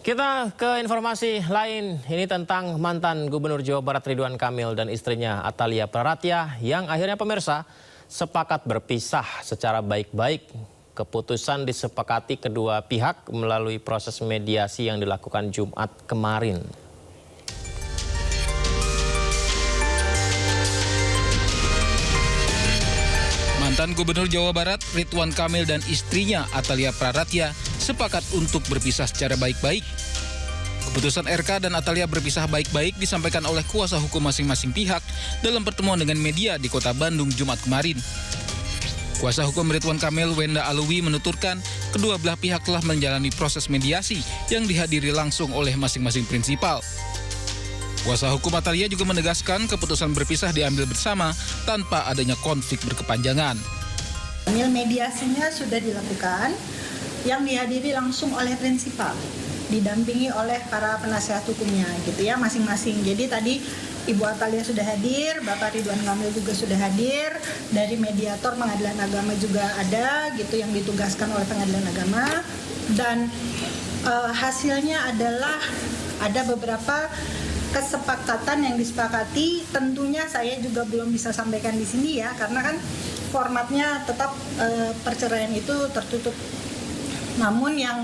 Kita ke informasi lain, ini tentang mantan Gubernur Jawa Barat Ridwan Kamil dan istrinya Atalia Praratya yang akhirnya pemirsa sepakat berpisah secara baik-baik. Keputusan disepakati kedua pihak melalui proses mediasi yang dilakukan Jumat kemarin. Mantan Gubernur Jawa Barat Ridwan Kamil dan istrinya Atalia Praratya sepakat untuk berpisah secara baik-baik. Keputusan RK dan Atalia berpisah baik-baik disampaikan oleh kuasa hukum masing-masing pihak dalam pertemuan dengan media di Kota Bandung Jumat kemarin. Kuasa hukum Ridwan Kamil, Wenda Alwi, menuturkan kedua belah pihak telah menjalani proses mediasi yang dihadiri langsung oleh masing-masing prinsipal. Kuasa hukum Atalia juga menegaskan keputusan berpisah diambil bersama tanpa adanya konflik berkepanjangan. Mediasinya sudah dilakukan, yang dihadiri langsung oleh prinsipal, didampingi oleh para penasihat hukumnya, gitu ya, masing-masing. Jadi tadi Ibu Atalia sudah hadir, Bapak Ridwan Kamil juga sudah hadir, dari mediator Pengadilan Agama juga ada, gitu, yang ditugaskan oleh Pengadilan Agama, dan hasilnya adalah ada beberapa kesepakatan yang disepakati. Tentunya saya juga belum bisa sampaikan di sini ya, karena kan formatnya tetap perceraian itu tertutup. Namun yang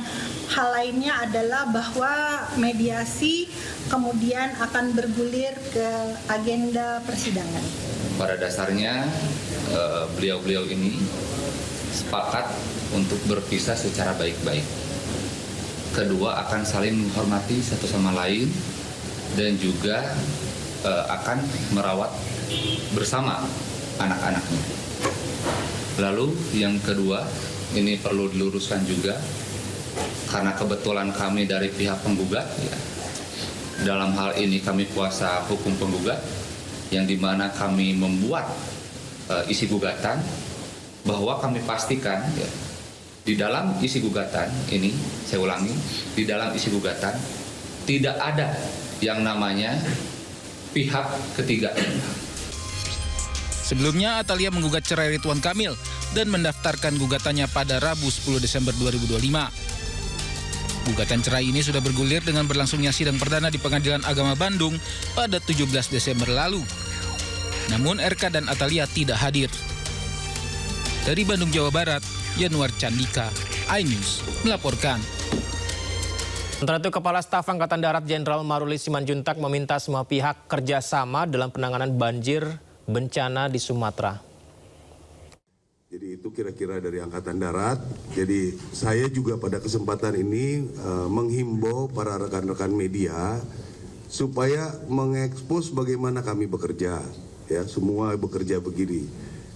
hal lainnya adalah bahwa mediasi kemudian akan bergulir ke agenda persidangan. Pada dasarnya beliau-beliau ini sepakat untuk berpisah secara baik-baik. Kedua akan saling menghormati satu sama lain dan juga akan merawat bersama anak-anaknya. Lalu yang kedua, ini perlu diluruskan juga, karena kebetulan kami dari pihak penggugat, ya, dalam hal ini kami kuasa hukum penggugat, yang dimana kami membuat isi gugatan, bahwa kami pastikan ya, di dalam isi gugatan ini, saya ulangi, di dalam isi gugatan tidak ada yang namanya pihak ketiga. Sebelumnya, Atalia menggugat cerai Ridwan Kamil dan mendaftarkan gugatannya pada Rabu 10 Desember 2025. Gugatan cerai ini sudah bergulir dengan berlangsungnya sidang perdana di Pengadilan Agama Bandung pada 17 Desember lalu. Namun RK dan Atalia tidak hadir. Dari Bandung, Jawa Barat, Yanuar Candika, iNews melaporkan. Sementara itu, Kepala Staf Angkatan Darat Jenderal Maruli Simanjuntak meminta semua pihak kerjasama dalam penanganan banjir bencana di Sumatera. Jadi itu kira-kira dari Angkatan Darat. Jadi saya juga pada kesempatan ini menghimbau para rekan-rekan media supaya mengekspos bagaimana kami bekerja. Ya, semua bekerja begini.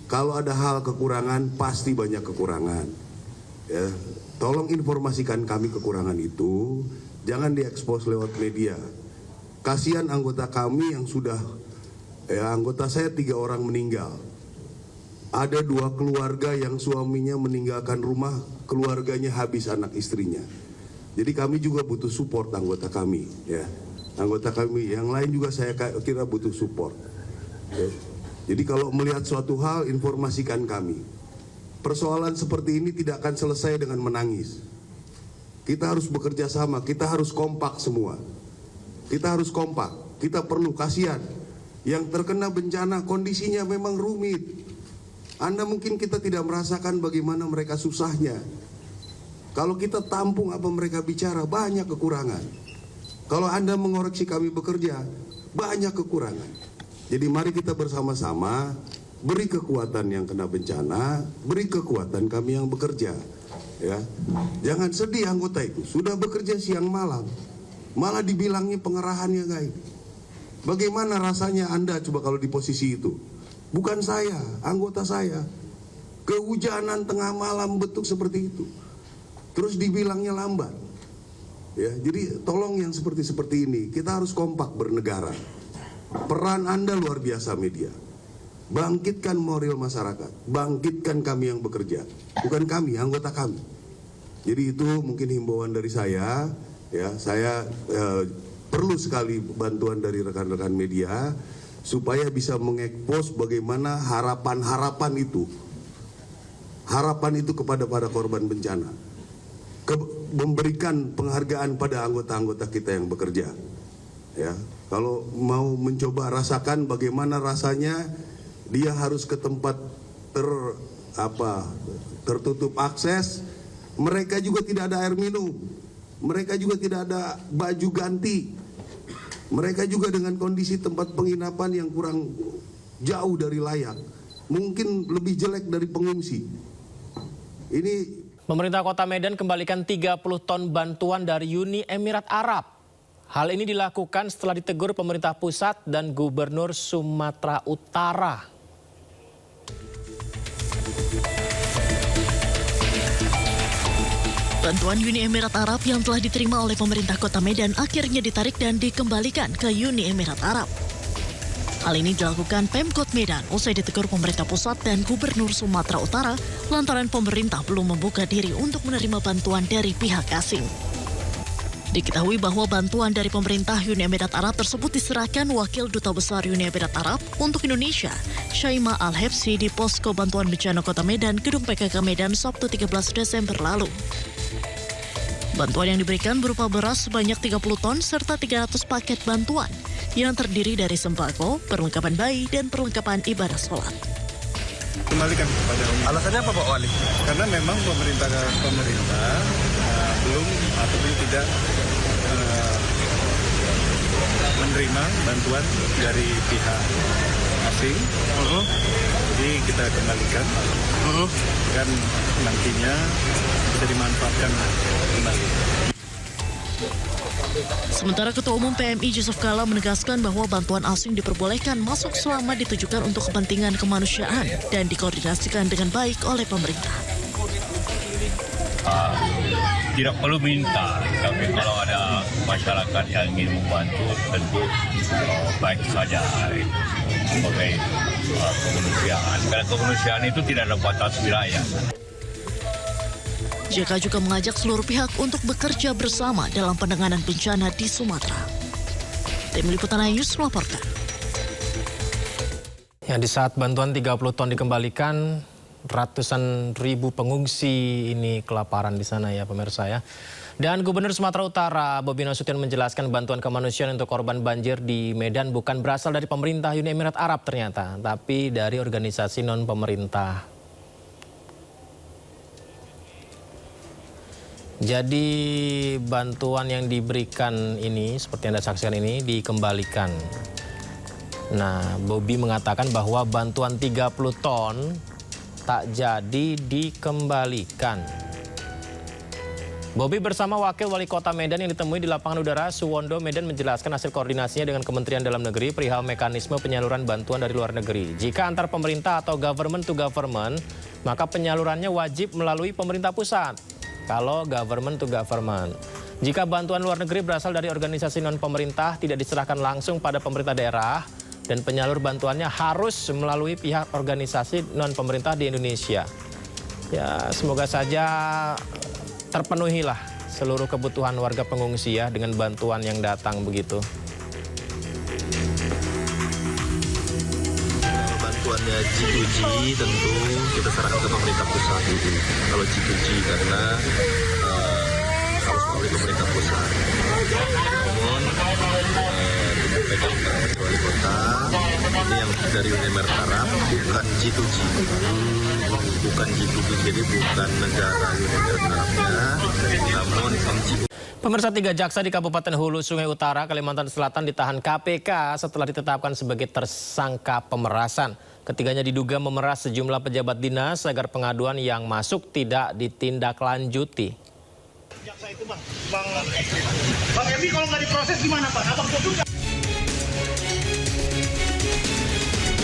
Kalau ada hal kekurangan, pasti banyak kekurangan. Ya, tolong informasikan kami kekurangan itu, jangan diekspos lewat media. Kasihan anggota kami yang sudah, ya, anggota saya 3 orang meninggal. Ada 2 keluarga yang suaminya meninggalkan rumah, keluarganya habis anak istrinya. Jadi kami juga butuh support anggota kami, ya. Anggota kami yang lain juga saya kira butuh support. Ya. Jadi kalau melihat suatu hal, informasikan kami. Persoalan seperti ini tidak akan selesai dengan menangis. Kita harus bekerja sama, kita harus kompak semua. Kita harus kompak, kita perlu, kasihan. Yang terkena bencana kondisinya memang rumit. Anda mungkin kita tidak merasakan bagaimana mereka susahnya. Kalau kita tampung apa mereka bicara, banyak kekurangan. Kalau Anda mengoreksi kami bekerja, banyak kekurangan. Jadi mari kita bersama-sama beri kekuatan yang kena bencana, beri kekuatan kami yang bekerja. Ya, jangan sedih anggota itu, sudah bekerja siang malam, malah dibilangnya pengerahannya guys. Bagaimana rasanya Anda coba kalau di posisi itu? Bukan saya, anggota saya. Kehujanan tengah malam betuk seperti itu. Terus dibilangnya lambat. Ya, jadi tolong yang seperti ini, kita harus kompak bernegara. Peran Anda luar biasa media. Bangkitkan moral masyarakat, bangkitkan kami yang bekerja. Bukan kami, anggota kami. Jadi itu mungkin himbauan dari saya. Ya, saya perlu sekali bantuan dari rekan-rekan media supaya bisa mengekspos bagaimana harapan itu kepada para korban bencana. memberikan penghargaan pada anggota-anggota kita yang bekerja. Ya, kalau mau mencoba rasakan bagaimana rasanya, dia harus ke tempat tertutup akses. Mereka juga tidak ada air minum, mereka juga tidak ada baju ganti, mereka juga dengan kondisi tempat penginapan yang kurang jauh dari layak, mungkin lebih jelek dari pengungsi. Ini Pemerintah Kota Medan kembalikan 30 ton bantuan dari Uni Emirat Arab. Hal ini dilakukan setelah ditegur pemerintah pusat dan Gubernur Sumatera Utara. Bantuan Uni Emirat Arab yang telah diterima oleh pemerintah Kota Medan akhirnya ditarik dan dikembalikan ke Uni Emirat Arab. Hal ini dilakukan Pemkot Medan usai ditegur pemerintah pusat dan Gubernur Sumatera Utara lantaran pemerintah belum membuka diri untuk menerima bantuan dari pihak asing. Diketahui bahwa bantuan dari pemerintah Uni Emirat Arab tersebut diserahkan Wakil Duta Besar Uni Emirat Arab untuk Indonesia, Syaimah Al-Hebsi di Posko Bantuan Bencana Kota Medan, Gedung PKK Medan, Sabtu 13 Desember lalu. Bantuan yang diberikan berupa beras sebanyak 30 ton serta 300 paket bantuan yang terdiri dari sembako, perlengkapan bayi, dan perlengkapan ibadah sholat. Kembalikan kepada alasannya apa Pak Wali? Karena memang pemerintah belum ataupun tidak menerima bantuan dari pihak asing. Jadi kita kembalikan dan nantinya bisa dimanfaatkan kembali. Sementara Ketua Umum PMI Yusuf Kala menegaskan bahwa bantuan asing diperbolehkan masuk selama ditujukan untuk kepentingan kemanusiaan dan dikoordinasikan dengan baik oleh pemerintah. Tidak perlu minta, tapi kalau ada masyarakat yang ingin membantu tentu baik saja sebagai kemanusiaan. Karena kemanusiaan itu tidak ada batas wilayah. JK juga mengajak seluruh pihak untuk bekerja bersama dalam penanganan bencana di Sumatera. Tim Liputan News melaporkan. Ya, di saat bantuan 30 ton dikembalikan, ratusan ribu pengungsi ini kelaparan di sana ya pemirsa ya. Dan Gubernur Sumatera Utara Bobi Nasution menjelaskan bantuan kemanusiaan untuk korban banjir di Medan bukan berasal dari pemerintah Uni Emirat Arab ternyata, tapi dari organisasi non-pemerintah. Jadi bantuan yang diberikan ini seperti yang Anda saksikan ini dikembalikan. Nah, Bobi mengatakan bahwa bantuan 30 ton tak jadi dikembalikan. Bobi bersama Wakil Wali Kota Medan yang ditemui di lapangan udara Suwondo, Medan menjelaskan hasil koordinasinya dengan Kementerian Dalam Negeri perihal mekanisme penyaluran bantuan dari luar negeri. Jika antar pemerintah atau government to government, maka penyalurannya wajib melalui pemerintah pusat. Kalau government to government. Jika bantuan luar negeri berasal dari organisasi non-pemerintah tidak diserahkan langsung pada pemerintah daerah dan penyalur bantuannya harus melalui pihak organisasi non-pemerintah di Indonesia. Ya, semoga saja terpenuhilah seluruh kebutuhan warga pengungsi ya dengan bantuan yang datang begitu. Bantuannya G2G tentu kita serahkan ke pemerintah pusat. Kalau G2G karena harus melalui pemerintah pusat. Namun disampaikan ke Wali Kota ini yang dari Uni Emirat Arab bukan G2G, bukan G2G, jadi bukan negara Uni Emirat Arabnya, namun NGO. Pemirsa, 3 jaksa di Kabupaten Hulu Sungai Utara, Kalimantan Selatan ditahan KPK setelah ditetapkan sebagai tersangka pemerasan. Ketiganya diduga memeras sejumlah pejabat dinas agar pengaduan yang masuk tidak ditindaklanjuti. Jaksa itu Bang Emi kalau nggak diproses gimana Pak? Abang juga.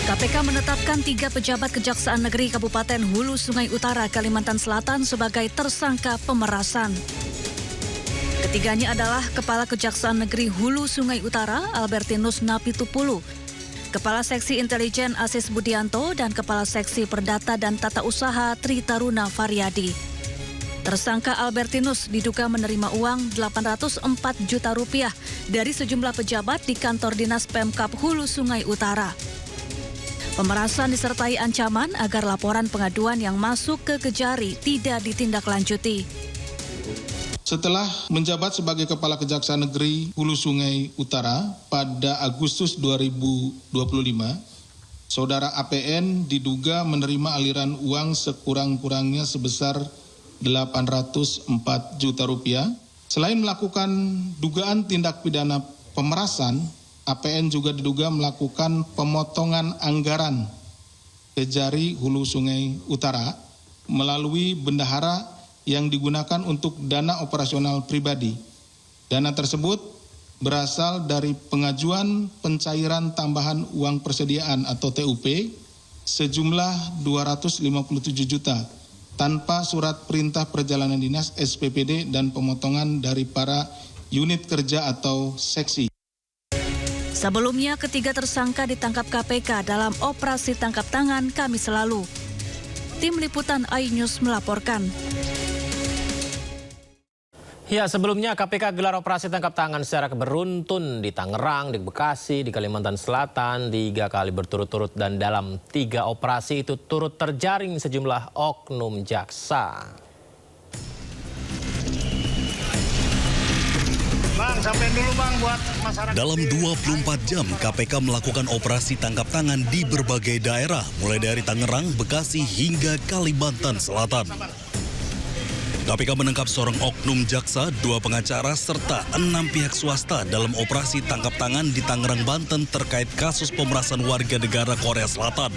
KPK menetapkan 3 pejabat Kejaksaan Negeri Kabupaten Hulu Sungai Utara, Kalimantan Selatan sebagai tersangka pemerasan. Ketiganya adalah Kepala Kejaksaan Negeri Hulu Sungai Utara, Albertinus Napitupulu, Kepala Seksi Intelijen Asis Budianto, dan Kepala Seksi Perdata dan Tata Usaha Tri Taruna Faryadi. Tersangka Albertinus diduga menerima uang 804 juta rupiah dari sejumlah pejabat di kantor dinas Pemkab Hulu Sungai Utara. Pemerasan disertai ancaman agar laporan pengaduan yang masuk ke Kejari tidak ditindaklanjuti. Setelah menjabat sebagai Kepala Kejaksaan Negeri Hulu Sungai Utara pada Agustus 2025, Saudara APN diduga menerima aliran uang sekurang-kurangnya sebesar 804 juta rupiah. Selain melakukan dugaan tindak pidana pemerasan, APN juga diduga melakukan pemotongan anggaran Kejari Hulu Sungai Utara melalui bendahara yang digunakan untuk dana operasional pribadi. Dana tersebut berasal dari pengajuan pencairan tambahan uang persediaan atau TUP sejumlah 257 juta tanpa surat perintah perjalanan dinas SPPD dan pemotongan dari para unit kerja atau seksi. Sebelumnya, ketiga tersangka ditangkap KPK dalam operasi tangkap tangan Kamis lalu. Tim Liputan iNews melaporkan. Ya, sebelumnya KPK gelar operasi tangkap tangan secara beruntun di Tangerang, di Bekasi, di Kalimantan Selatan 3 kali berturut-turut, dan dalam 3 operasi itu turut terjaring sejumlah oknum jaksa. Bang, sampein dulu Bang buat masyarakat. Dalam 24 jam, KPK melakukan operasi tangkap tangan di berbagai daerah, mulai dari Tangerang, Bekasi, hingga Kalimantan Selatan. KPK menangkap seorang oknum jaksa, 2 pengacara, serta 6 pihak swasta dalam operasi tangkap tangan di Tangerang, Banten terkait kasus pemerasan warga negara Korea Selatan.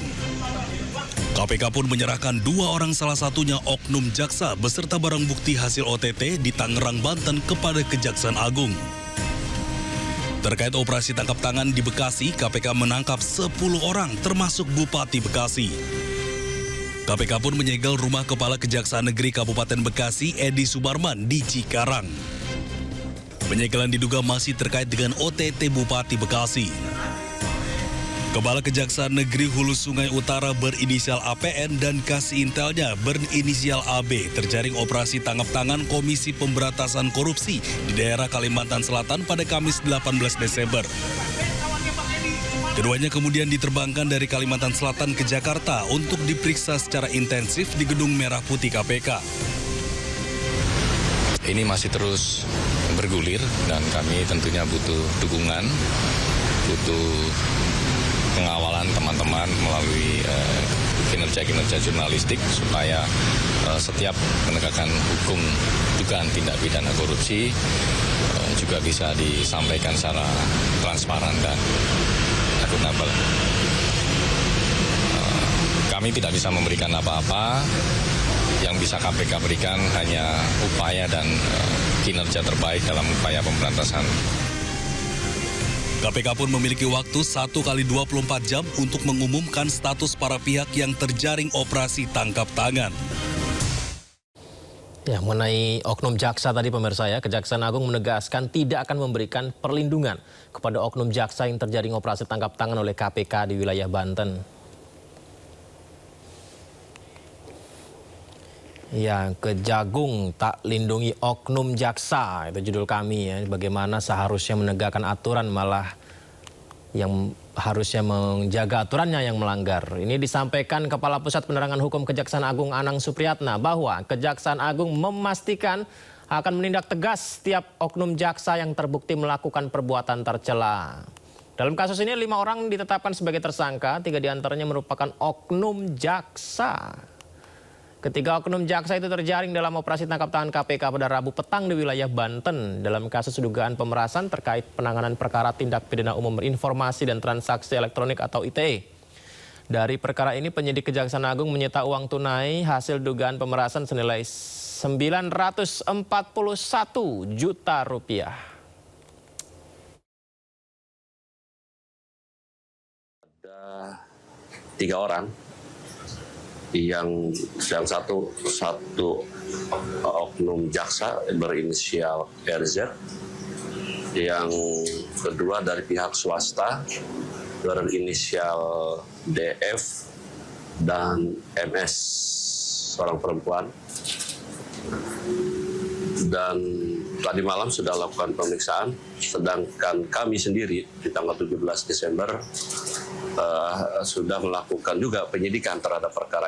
KPK pun menyerahkan 2 orang, salah satunya oknum jaksa beserta barang bukti hasil OTT di Tangerang, Banten kepada Kejaksaan Agung. Terkait operasi tangkap tangan di Bekasi, KPK menangkap 10 orang termasuk Bupati Bekasi. KPK pun menyegel rumah Kepala Kejaksaan Negeri Kabupaten Bekasi, Edi Subarman, di Cikarang. Penyegelan diduga masih terkait dengan OTT Bupati Bekasi. Kepala Kejaksaan Negeri Hulu Sungai Utara berinisial APN dan kasih intelnya berinisial AB terjaring operasi tangkap tangan Komisi Pemberantasan Korupsi di daerah Kalimantan Selatan pada Kamis 18 Desember. Keduanya kemudian diterbangkan dari Kalimantan Selatan ke Jakarta untuk diperiksa secara intensif di Gedung Merah Putih KPK. Ini masih terus bergulir dan kami tentunya butuh dukungan, butuh pengawalan teman-teman melalui kinerja-kinerja jurnalistik supaya setiap penegakan hukum dugaan tindak pidana korupsi juga bisa disampaikan secara transparan dan akuntabel. Kami tidak bisa memberikan apa-apa, yang bisa KPK berikan hanya upaya dan kinerja terbaik dalam upaya pemberantasan. KPK pun memiliki waktu 1 kali 24 jam untuk mengumumkan status para pihak yang terjaring operasi tangkap tangan. Ya, mengenai oknum jaksa tadi pemirsa ya, Kejaksaan Agung menegaskan tidak akan memberikan perlindungan kepada oknum jaksa yang terjaring operasi tangkap tangan oleh KPK di wilayah Banten. Ya, Kejagung tak lindungi oknum jaksa, itu judul kami ya. Bagaimana seharusnya menegakkan aturan, malah yang harusnya menjaga aturannya yang melanggar. Ini disampaikan Kepala Pusat Penerangan Hukum Kejaksaan Agung Anang Supriyatna bahwa Kejaksaan Agung memastikan akan menindak tegas setiap oknum jaksa yang terbukti melakukan perbuatan tercela. Dalam kasus ini 5 orang ditetapkan sebagai tersangka, 3 diantaranya merupakan oknum jaksa. Ketiga oknum jaksa itu terjaring dalam operasi tangkap tangan KPK pada Rabu petang di wilayah Banten dalam kasus dugaan pemerasan terkait penanganan perkara tindak pidana umum informasi dan transaksi elektronik atau ITE. Dari perkara ini penyidik Kejaksaan Agung menyita uang tunai hasil dugaan pemerasan senilai 941 juta rupiah. Ada 3 orang. Yang satu oknum jaksa berinisial RZ, yang kedua dari pihak swasta berinisial DF dan MS, seorang perempuan. Dan tadi malam sudah lakukan pemeriksaan, sedangkan kami sendiri di tanggal 17 Desember sudah melakukan juga penyidikan terhadap perkara